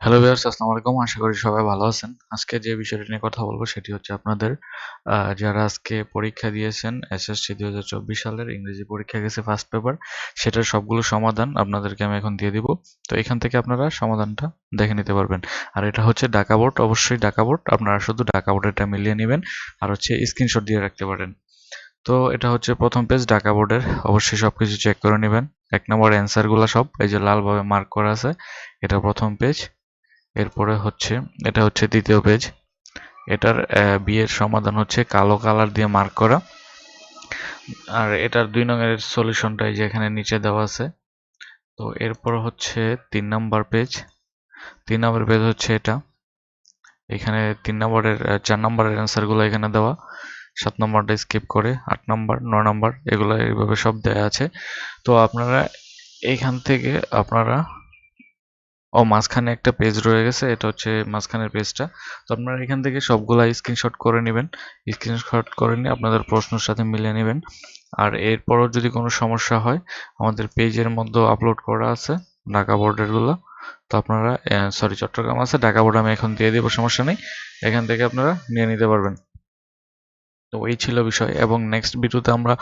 Hello viewers, আসসালামু আলাইকুম। আশা করি সবাই ভালো আছেন। আজকে যে বিষয়টি নিয়ে কথা বলবো সেটি হচ্ছে আপনাদের যারা আজকে পরীক্ষা দিয়েছেন এসএসসি 2024 সালের ইংরেজি পরীক্ষা গেছে ফার্স্ট পেপার, সেটার সবগুলো সমাধান আপনাদেরকে আমি এখন দিয়ে দিব। তো এখান থেকে আপনারা সমাধানটা দেখে নিতে পারবেন। আর এটা হচ্ছে ঢাকা বোর্ড, অবশ্যই ঢাকা বোর্ড। আপনারা শুধু ঢাকা বোর্ডেরটা মিলিয়ে নেবেন আর হচ্ছে স্ক্রিনশট দিয়ে রাখতে পারেন। তো এটা হচ্ছে প্রথম পেজ ঢাকা বোর্ডের, অবশ্যই সবকিছু চেক করে নেবেন। 1 নম্বর অ্যান্সারগুলো সব এই যে লালভাবে মার্ক করা আছে, এটা প্রথম পেজ। এরপরে হচ্ছে এটা হচ্ছে দ্বিতীয় পেজ। এটার বি এর সমাধান হচ্ছে কালো কালার দিয়ে মার্ক করা। আর এটার 2 নং এর সলিউশনটা এই যে এখানে নিচে দেওয়া আছে। তো এরপর হচ্ছে 3 নাম্বার পেজ। 3 নম্বর পেজ হচ্ছে এটা। এখানে 3 নম্বরের 4 নম্বরের অ্যান্সারগুলো এখানে দেওয়া। 7 নম্বরটা স্কিপ করে 8 নম্বর 9 নম্বর এগুলো এইভাবে সব দেয়া আছে। তো আপনারা এইখান থেকে আপনারা মাঝখানে একটা পেজ রয়ে গেছে, এটা হচ্ছে মাঝখানের পেজটা। তো আপনারা এখান থেকে সবগুলা স্ক্রিনশট করে নেবেন। স্ক্রিনশট করে নিয়ে আপনাদের প্রশ্নের সাথে মিলিয়ে নেবেন। আর এরপরও যদি কোনো সমস্যা হয় আমাদের পেজের মধ্যে আপলোড করা আছে ঢাকা বোর্ডের গুলো। তো আপনারা সরি চট্টগ্রাম আছে, ঢাকা বোর্ড আমি এখন দিয়ে দেবো, সমস্যা নেই। এখান থেকে আপনারা নিয়ে নিতে পারবেন। তো এই ছিল বিষয়, এবং নেক্সট ভিডিওতে আমরা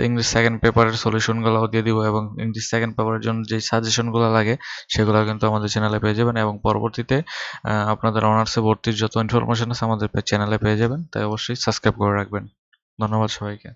ইংলিশ সেকেন্ড পেপারের সলিউশনগুলোও দিয়ে দিব, এবং ইংলিশ সেকেন্ড পেপারের জন্য যে সাজেশনগুলো লাগে সেগুলো কিন্তু আমাদের চ্যানেলে পেয়ে যাবেন, এবং পরবর্তীতে আপনাদের অনার্সে ভর্তির যত ইনফরমেশন আছে আমাদের চ্যানেলে পেয়ে যাবেন। তাই অবশ্যই সাবস্ক্রাইব করে রাখবেন। ধন্যবাদ সবাইকে।